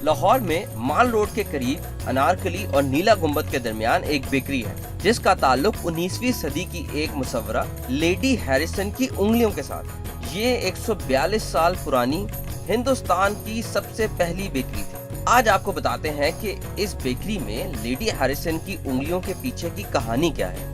लाहौर में माल रोड के करीब अनारकली और नीला गुंबद के दरमियान एक बेकरी है जिसका ताल्लुक 19वीं सदी की एक मुसव्वरा लेडी हैरिसन की उंगलियों के साथ। ये 142 साल पुरानी हिंदुस्तान की सबसे पहली बेकरी थी। आज आपको बताते हैं कि इस बेकरी में लेडी हैरिसन की उंगलियों के पीछे की कहानी क्या है।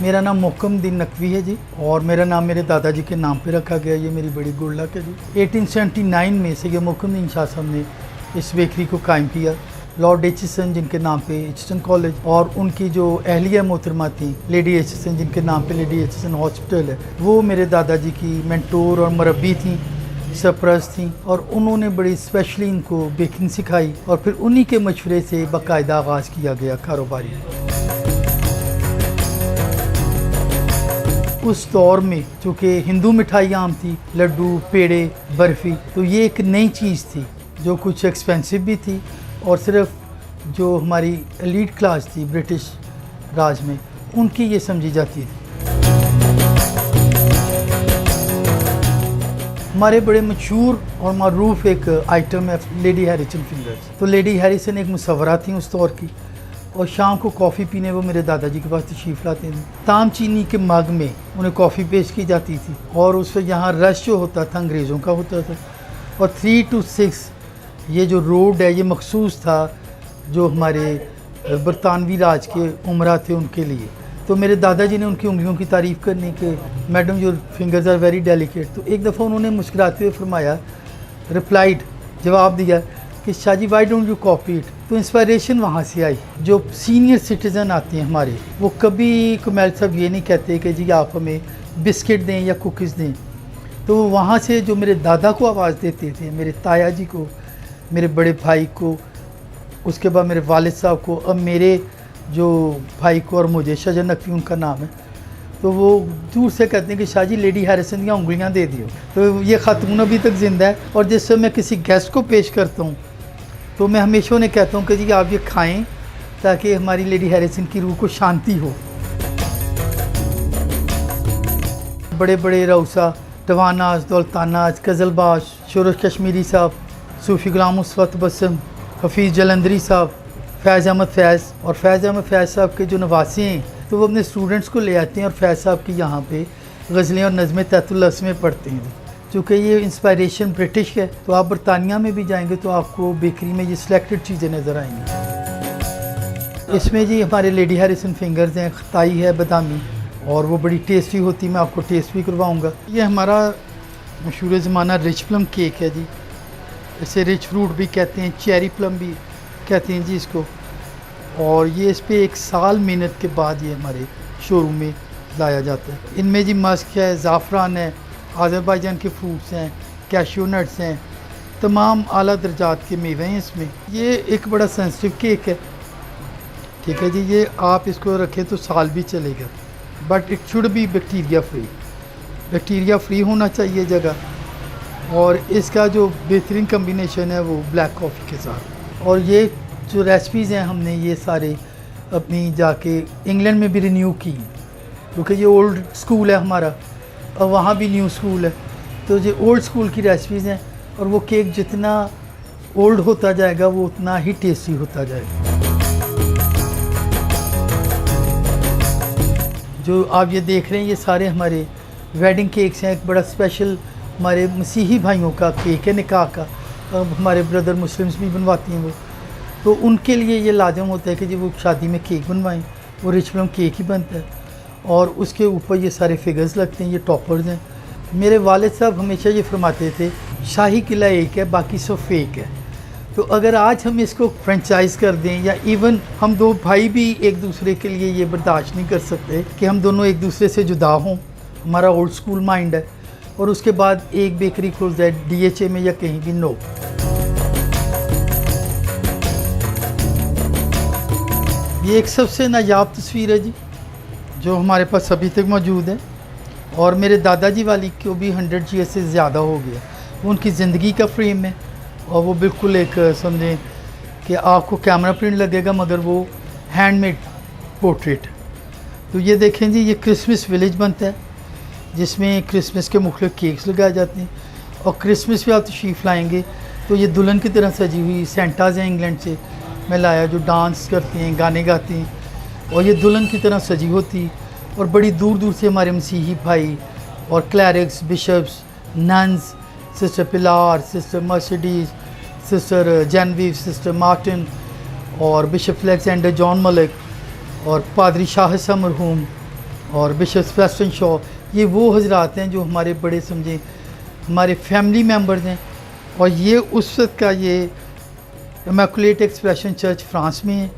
मेरा नाम मोहकम दीन नकवी है जी, और मेरा नाम मेरे दादाजी के नाम पे रखा गया। ये मेरी बड़ी गुड लक है जी। 1879 में से ये मोहकम दीन शाह साहब ने इस बेकरी को कायम किया। लॉर्ड एचिसन जिनके नाम पे एचिसन कॉलेज, और उनकी जो अहलिया मोहतरमा थी लेडी एचिसन जिनके नाम पे लेडी एचिसन हॉस्पिटल है, वो मेरे दादाजी की मेंटोर और मुरब्बी थी, सरपरस्त थी, और उन्होंने बड़ी स्पेशली इनको बेकिंग सिखाई और फिर उन्हीं के मशवरे से बाकायदा आगाज़ किया गया कारोबारी। उस दौर में चूँकि हिंदू मिठाई आम थी, लड्डू, पेड़े, बर्फ़ी, तो ये एक नई चीज़ थी जो कुछ एक्सपेंसिव भी थी और सिर्फ जो हमारी एलीट क्लास थी ब्रिटिश राज में उनकी ये समझी जाती थी। हमारे बड़े मशहूर और मरूफ एक आइटम है लेडी हैरिसन फिंगर्स। तो लेडी हैरिसन एक मुसव्वरा थी उस दौर की, और शाम को कॉफ़ी पीने वो मेरे दादाजी के पास तशरीफ़ लाते थे। ताम चीनी के मग में उन्हें कॉफ़ी पेश की जाती थी, और उस पर यहाँ रश जो होता था अंग्रेज़ों का होता था। और 3 to 6 ये जो रोड है ये मखसूस था जो हमारे बरतानवी राज के उमरा थे उनके लिए। तो मेरे दादाजी ने उनकी उंगलियों की तारीफ़ करने के, madam your fingers are very delicate. तो एक दफ़ा उन्होंने मुस्कुराते हुए फरमाया, रिप्लाइड, जवाब दिया कि Shah ji why don't you copy it. तो इंस्पायरेशन वहाँ से आई। जो सीनियर सिटीज़न आते हैं हमारे, वो कभी कुमैल साहब ये नहीं कहते कि जी आप हमें बिस्किट दें या कुकीज़ दें। तो वहाँ से जो मेरे दादा को आवाज़ देते थे, मेरे ताया जी को, मेरे बड़े भाई को, उसके बाद मेरे वालिद साहब को, अब मेरे जो भाई को और मुझे, शाहजहां नकवी उनका नाम है, तो वो दूर से कहते हैं कि शाह जी लेडी हैरिसन की उंगलियाँ दे दियो। तो ये ख़ातून अभी तक ज़िंदा है, और जिस समय मैं किसी गेस्ट को पेश करता हूँ तो मैं हमेशा उन्हें कहता हूँ कि जी आप ये खाएं ताकि हमारी लेडी हैरिसन की रूह को शांति हो। बड़े बड़े रऊसा, तवानाज, दौलतानाज, गज़लबाज, शोरश कश्मीरी साहब, सूफ़ी गुलाम मुस्तफ़ा बसम, हफीज़ जलंधरी साहब, फैज़ अहमद फैज़, और फैज़ अहमद फैज़ साहब के जो नवासे हैं तो वो अपने स्टूडेंट्स को ले आते हैं और फैज़ साहब की यहाँ पे गज़लें और नज़में तहतुल में पढ़ते हैं। चूँकि ये इंस्पायरेशन ब्रिटिश है, तो आप बरतानिया में भी जाएंगे तो आपको बेकरी में ये सिलेक्टेड चीज़ें नज़र आएंगी। इसमें जी हमारे लेडी हैरिसन फिंगर्स हैं, खताई है बादामी, और वो बड़ी टेस्टी होती है। मैं आपको टेस्ट भी करवाऊँगा। ये हमारा मशहूर ज़माना रिच प्लम केक है जी। इसे रिच फ्रूट भी कहते हैं, चेरी प्लम भी कहते हैं जी इसको। और ये इस पर 1 साल मेहनत के बाद ये हमारे शोरूम में लाया जाता है। इनमें जी मस्क है, ज़ाफ़रान है, आज़रबाईजान के फ्रूट्स हैं, कैशू नट्स हैं, तमाम आला दर्जात के मेवे हैं इसमें। ये एक बड़ा सेंसिटिव केक है, ठीक है जी। ये आप इसको रखें तो साल भी चलेगा, but it should be bacteria free. Bacteria free होना चाहिए जगह। और इसका जो बेहतरीन कम्बिनेशन है वो ब्लैक कॉफ़ी के साथ। और ये जो रेसिपीज़ हैं हमने ये सारे अपनी जाके इंग्लैंड में भी रिन्यू की, क्योंकि ये ओल्ड स्कूल है हमारा और वहाँ भी न्यू स्कूल है। तो ये ओल्ड स्कूल की रेसिपीज़ हैं, और वो केक जितना ओल्ड होता जाएगा वो उतना ही टेस्टी होता जाएगा। जो आप ये देख रहे हैं ये सारे हमारे वेडिंग केक्स हैं। एक बड़ा स्पेशल हमारे मसीही भाइयों का केक है, निकाह का। हमारे ब्रदर मुस्लिम्स भी बनवाती हैं वो, तो उनके लिए ये लाजम होता है कि जी वो शादी में केक बनवाएं। वो रिच प्लम केक ही बनता है, और उसके ऊपर ये सारे फिगर्स लगते हैं, ये टॉपर्स हैं। मेरे वालिद साहब हमेशा ये फरमाते थे, शाही किला एक है, बाकी सब फेक है। तो अगर आज हम इसको फ्रेंचाइज़ कर दें, या इवन हम 2 भाई भी एक दूसरे के लिए ये बर्दाश्त नहीं कर सकते कि हम दोनों एक दूसरे से जुदा हों, हमारा ओल्ड स्कूल माइंड है, और उसके बाद एक बेकरी खुल जाए DHA में या कहीं भी, नो। ये एक सबसे नायाब तस्वीर है जी जो हमारे पास अभी तक मौजूद है, और मेरे दादाजी वाली को भी 100 ईयर से ज़्यादा हो गया। वो उनकी ज़िंदगी का फ्रेम है, और वो बिल्कुल एक समझें कि आपको कैमरा प्रिंट लगेगा मगर वो हैंडमेड पोर्ट्रेट। तो ये देखें जी, ये क्रिसमस विलेज बनता है जिसमें क्रिसमस के मुख्तलिफ केक्स लगाए जाते हैं और क्रिसमस पे आप तशरीफ़ लाएंगे तो ये दुल्हन की तरह सजी हुई सेंटाज हैं इंग्लैंड से मैं लाया, जो डांस करते हैं, गाने गाते हैं और ये दुल्हन की तरह सजी होती। और बड़ी दूर दूर से हमारे मसीही भाई और clerics, bishops, nuns, sister Pilar, sister Mercedes, sister Genevieve, sister Martin और बिशप अलेक्जेंडर जॉन मलिक और पादरी शाह हसन मरहूम और बिशप फेस्टन शॉ, ये वो हजरात हैं जो हमारे बड़े समझे हमारे फैमिली मेम्बर्स हैं। और ये उस वक्त का ये इमैकुलेट एक्सप्रेशन चर्च फ्रांस में है।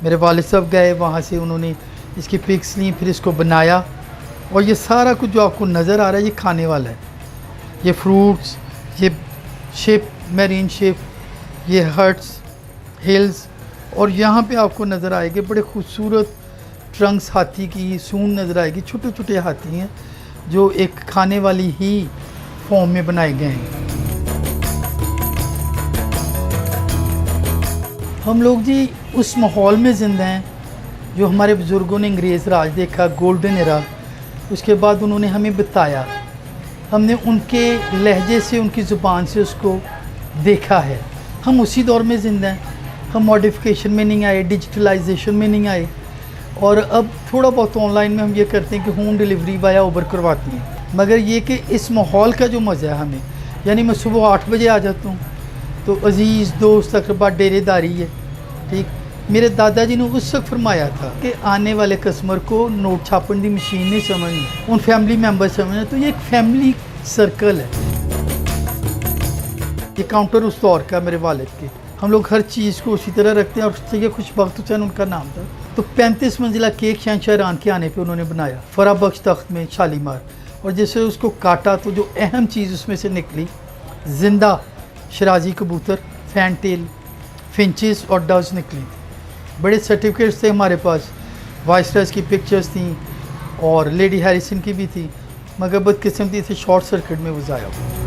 मेरे वालिद साहब गए वहाँ से, उन्होंने इसकी पिक्स ली, फिर इसको बनाया और ये सारा कुछ जो आपको नज़र आ रहा है ये खाने वाला है। ये फ्रूट्स, ये शिप, मैरीन शिप, ये हट्स, हिल्स और यहाँ पे आपको नज़र आएंगे बड़े खूबसूरत ट्रंक्स हाथी की सूंड नज़र आएगी। छोटे छोटे हाथी हैं जो एक खाने वाली ही फॉर्म में बनाए गए हैं। हम लोग जी उस माहौल में ज़िंदा हैं जो हमारे बुज़ुर्गों ने अंग्रेज़ राज देखा, गोल्डन एरा, उसके बाद उन्होंने हमें बताया, हमने उनके लहजे से, उनकी ज़ुबान से उसको देखा है। हम उसी दौर में ज़िंदा हैं, हम मॉडिफिकेशन में नहीं आए, डिजिटलाइजेशन में नहीं आए और अब थोड़ा बहुत ऑनलाइन में हम ये करते हैं कि होम डिलीवरी वाया उबर करवाती हैं। मगर ये कि इस माहौल का जो मज़ा है हमें, यानी मैं सुबह 8 बजे आ जाता हूँ तो अज़ीज़ दोस्त अकरबा डेरेदारी है, ठीक। मेरे दादाजी ने उस वक्त फरमाया था कि आने वाले कस्टमर को नोट छापन की मशीन नहीं समझनी, उन फैमिली मेम्बर समझना। तो ये एक फैमिली सर्कल है। ये काउंटर उस दौर का मेरे वालिद के, हम लोग हर चीज़ को उसी तरह रखते हैं और सैयद खुशबख्त हुसैन उनका नाम था। तो 35 मंजिला केक शहंशाह ईरान के आने पे उन्होंने बनाया फरा बख्श तख्त में शालीमार, और जैसे उसको काटा तो जो अहम चीज़ उसमें से निकली जिंदा शराजी कबूतर, फैनटेल, फिंचेस और डव्स निकली। बड़े सर्टिफिकेट्स थे हमारे पास, वाइसरायज की पिक्चर्स थी और लेडी हैरिसन की भी थी, मगर बदकिस्मती से शॉर्ट सर्किट में वो ज़ाया हुआ।